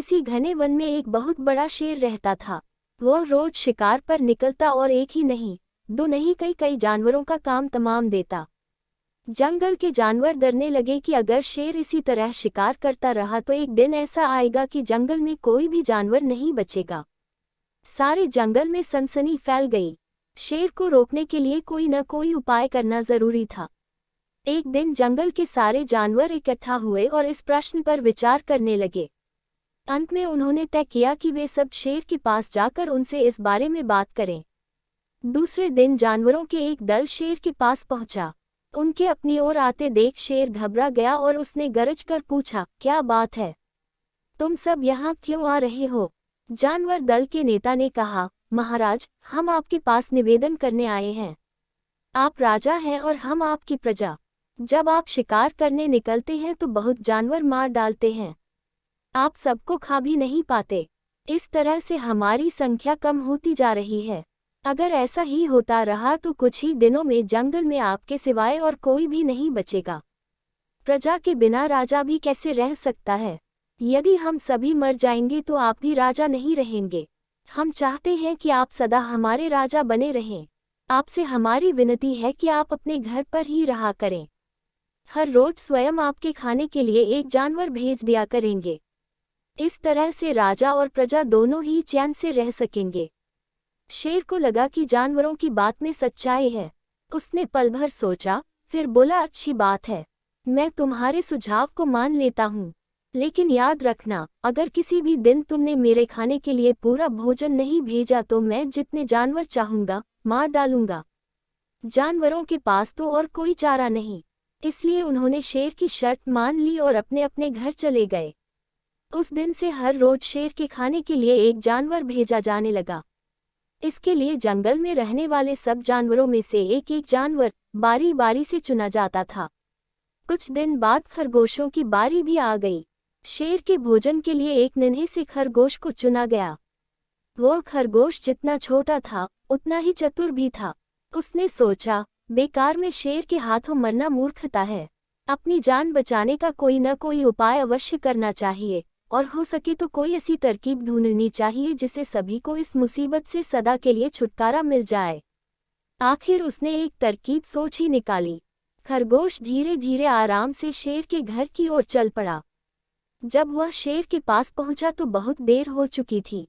किसी घने वन में एक बहुत बड़ा शेर रहता था। वह रोज शिकार पर निकलता और एक ही नहीं, दो नहीं, कई कई जानवरों का काम तमाम देता। जंगल के जानवर डरने लगे कि अगर शेर इसी तरह शिकार करता रहा तो एक दिन ऐसा आएगा कि जंगल में कोई भी जानवर नहीं बचेगा। सारे जंगल में सनसनी फैल गई। शेर को रोकने के लिए कोई न कोई उपाय करना जरूरी था। एक दिन जंगल के सारे जानवर इकट्ठा हुए और इस प्रश्न पर विचार करने लगे। अंत में उन्होंने तय किया कि वे सब शेर के पास जाकर उनसे इस बारे में बात करें। दूसरे दिन जानवरों के एक दल शेर के पास पहुंचा। उनके अपनी ओर आते देख शेर घबरा गया और उसने गरज कर पूछा, क्या बात है? तुम सब यहाँ क्यों आ रहे हो? जानवर दल के नेता ने कहा, महाराज, हम आपके पास निवेदन करने आए हैं। आप राजा हैं और हम आपकी प्रजा। जब आप शिकार करने निकलते हैं तो बहुत जानवर मार डालते हैं। आप सबको खा भी नहीं पाते। इस तरह से हमारी संख्या कम होती जा रही है। अगर ऐसा ही होता रहा तो कुछ ही दिनों में जंगल में आपके सिवाय और कोई भी नहीं बचेगा। प्रजा के बिना राजा भी कैसे रह सकता है? यदि हम सभी मर जाएंगे तो आप भी राजा नहीं रहेंगे। हम चाहते हैं कि आप सदा हमारे राजा बने रहें। आपसे हमारी विनती है कि आप अपने घर पर ही रहा करें। हर रोज स्वयं आपके खाने के लिए एक जानवर भेज दिया करेंगे। इस तरह से राजा और प्रजा दोनों ही चैन से रह सकेंगे। शेर को लगा कि जानवरों की बात में सच्चाई है। उसने पल भर सोचा, फिर बोला, अच्छी बात है, मैं तुम्हारे सुझाव को मान लेता हूँ। लेकिन याद रखना, अगर किसी भी दिन तुमने मेरे खाने के लिए पूरा भोजन नहीं भेजा तो मैं जितने जानवर चाहूंगा मार डालूंगा। जानवरों के पास तो और कोई चारा नहीं, इसलिए उन्होंने शेर की शर्त मान ली और अपने अपने घर चले गए। उस दिन से हर रोज शेर के खाने के लिए एक जानवर भेजा जाने लगा। इसके लिए जंगल में रहने वाले सब जानवरों में से एक एक जानवर बारी बारी से चुना जाता था। कुछ दिन बाद खरगोशों की बारी भी आ गई। शेर के भोजन के लिए एक नन्हे से खरगोश को चुना गया। वह खरगोश जितना छोटा था उतना ही चतुर भी था। उसने सोचा, बेकार में शेर के हाथों मरना मूर्खता है। अपनी जान बचाने का कोई न कोई उपाय अवश्य करना चाहिए, और हो सके तो कोई ऐसी तरकीब ढूंढनी चाहिए जिससे सभी को इस मुसीबत से सदा के लिए छुटकारा मिल जाए। आखिर उसने एक तरकीब सोच ही निकाली। खरगोश धीरे धीरे आराम से शेर के घर की ओर चल पड़ा। जब वह शेर के पास पहुंचा तो बहुत देर हो चुकी थी।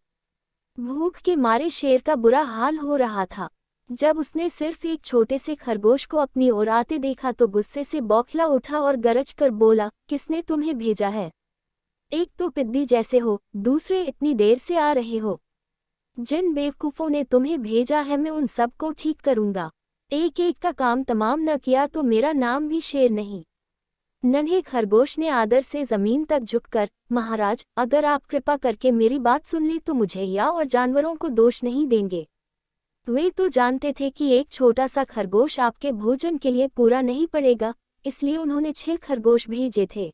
भूख के मारे शेर का बुरा हाल हो रहा था। जब उसने सिर्फ एक छोटे से खरगोश को अपनी ओर आते देखा तो गुस्से से बौखला उठा और गरज कर बोला, किसने तुम्हें भेजा है? एक तो पिद्दी जैसे हो, दूसरे इतनी देर से आ रहे हो। जिन बेवकूफ़ों ने तुम्हें भेजा है मैं उन सबको ठीक करूंगा। एक एक का काम तमाम न किया तो मेरा नाम भी शेर नहीं। नन्हे खरगोश ने आदर से जमीन तक झुककर, महाराज, अगर आप कृपा करके मेरी बात सुन लें तो मुझे या और जानवरों को दोष नहीं देंगे। वे तो जानते थे कि एक छोटा सा खरगोश आपके भोजन के लिए पूरा नहीं पड़ेगा, इसलिए उन्होंने 6 खरगोश भेजे थे।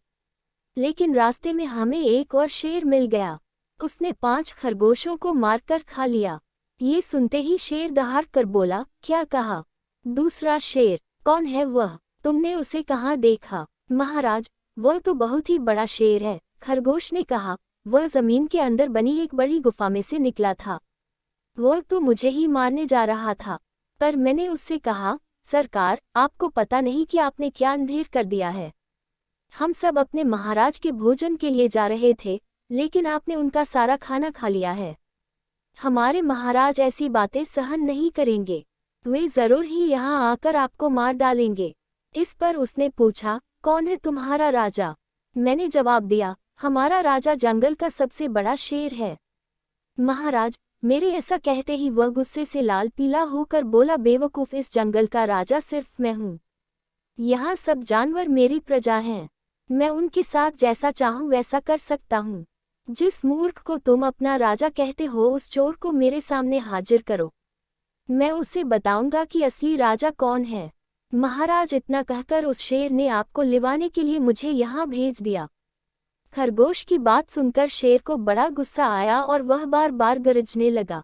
लेकिन रास्ते में हमें एक और शेर मिल गया। उसने 5 खरगोशों को मारकर खा लिया। ये सुनते ही शेर दहाड़ कर बोला, क्या कहा? दूसरा शेर? कौन है वह? तुमने उसे कहाँ देखा? महाराज, वह तो बहुत ही बड़ा शेर है। खरगोश ने कहा, वह जमीन के अंदर बनी एक बड़ी गुफा में से निकला था। वह तो मुझे ही मारने जा रहा था, पर मैंने उससे कहा, सरकार, आपको पता नहीं कि आपने क्या अंधेर कर दिया है। हम सब अपने महाराज के भोजन के लिए जा रहे थे, लेकिन आपने उनका सारा खाना खा लिया है। हमारे महाराज ऐसी बातें सहन नहीं करेंगे। वे जरूर ही यहाँ आकर आपको मार डालेंगे। इस पर उसने पूछा, कौन है तुम्हारा राजा? मैंने जवाब दिया, हमारा राजा जंगल का सबसे बड़ा शेर है। महाराज, मेरे ऐसा कहते ही वह गुस्से से लाल पीला होकर बोला, बेवकूफ, इस जंगल का राजा सिर्फ मैं हूँ। यहाँ सब जानवर मेरी प्रजा हैं। मैं उनके साथ जैसा चाहूँ वैसा कर सकता हूँ। जिस मूर्ख को तुम अपना राजा कहते हो उस चोर को मेरे सामने हाजिर करो। मैं उसे बताऊंगा कि असली राजा कौन है। महाराज, इतना कहकर उस शेर ने आपको लिवाने के लिए मुझे यहाँ भेज दिया। खरगोश की बात सुनकर शेर को बड़ा गुस्सा आया और वह बार बार गरजने लगा।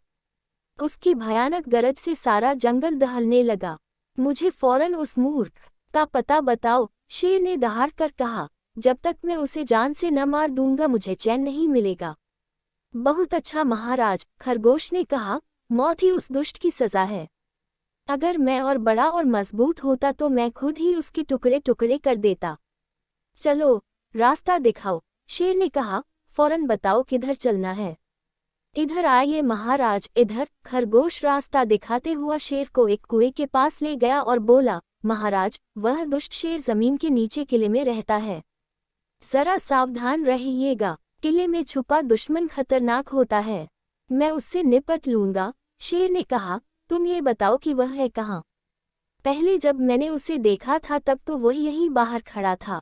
उसकी भयानक गरज से सारा जंगल दहलने लगा। मुझे फौरन उस मूर्ख का पता बताओ, शेर ने दहाड़ कर कहा। जब तक मैं उसे जान से न मार दूंगा मुझे चैन नहीं मिलेगा। बहुत अच्छा महाराज, खरगोश ने कहा, मौत ही उस दुष्ट की सजा है। अगर मैं और बड़ा और मजबूत होता तो मैं खुद ही उसके टुकड़े टुकड़े कर देता। चलो, रास्ता दिखाओ, शेर ने कहा, फौरन बताओ किधर चलना है। इधर आइए महाराज, इधर। खरगोश रास्ता दिखाते हुआ शेर को एक कुएं के पास ले गया और बोला, महाराज, वह दुष्ट शेर जमीन के नीचे किले में रहता है। जरा सावधान रहिएगा, किले में छुपा दुश्मन खतरनाक होता है। मैं उससे निपट लूंगा। शेर ने कहा, तुम ये बताओ कि वह है कहाँ? पहले जब मैंने उसे देखा था तब तो वह यहीं बाहर खड़ा था।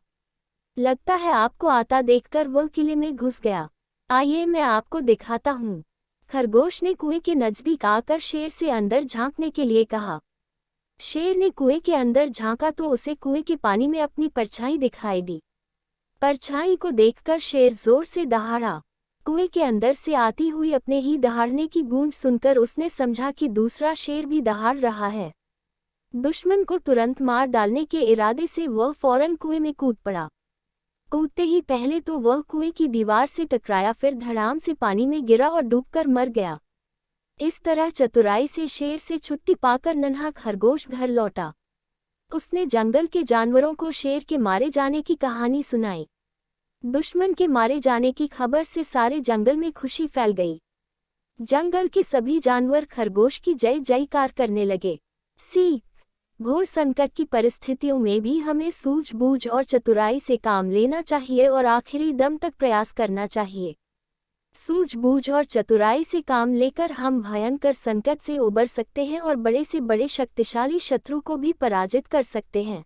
लगता है आपको आता देखकर वह किले में घुस गया। आइए मैं आपको दिखाता हूँ। खरगोश ने कुएं के नजदीक आकर शेर से अंदर झांकने के लिए कहा। शेर ने कुएं के अंदर झांका तो उसे कुएं के पानी में अपनी परछाई दिखाई दी। परछाई को देखकर शेर जोर से दहाड़ा। कुएं के अंदर से आती हुई अपने ही दहाड़ने की गूंज सुनकर उसने समझा कि दूसरा शेर भी दहाड़ रहा है। दुश्मन को तुरंत मार डालने के इरादे से वह फौरन कुएं में कूद पड़ा। कूदते ही पहले तो वह कुएं की दीवार से टकराया, फिर धड़ाम से पानी में गिरा और डूबकर मर गया। इस तरह चतुराई से शेर से छुट्टी पाकर नन्हा खरगोश घर लौटा। उसने जंगल के जानवरों को शेर के मारे जाने की कहानी सुनाई। दुश्मन के मारे जाने की खबर से सारे जंगल में खुशी फैल गई। जंगल के सभी जानवर खरगोश की जय जयकार करने लगे। सीख: घोर संकट की परिस्थितियों में भी हमें सूझबूझ और चतुराई से काम लेना चाहिए और आखिरी दम तक प्रयास करना चाहिए। सूझबूझ और चतुराई से काम लेकर हम भयंकर संकट से उबर सकते हैं और बड़े से बड़े शक्तिशाली शत्रु को भी पराजित कर सकते हैं।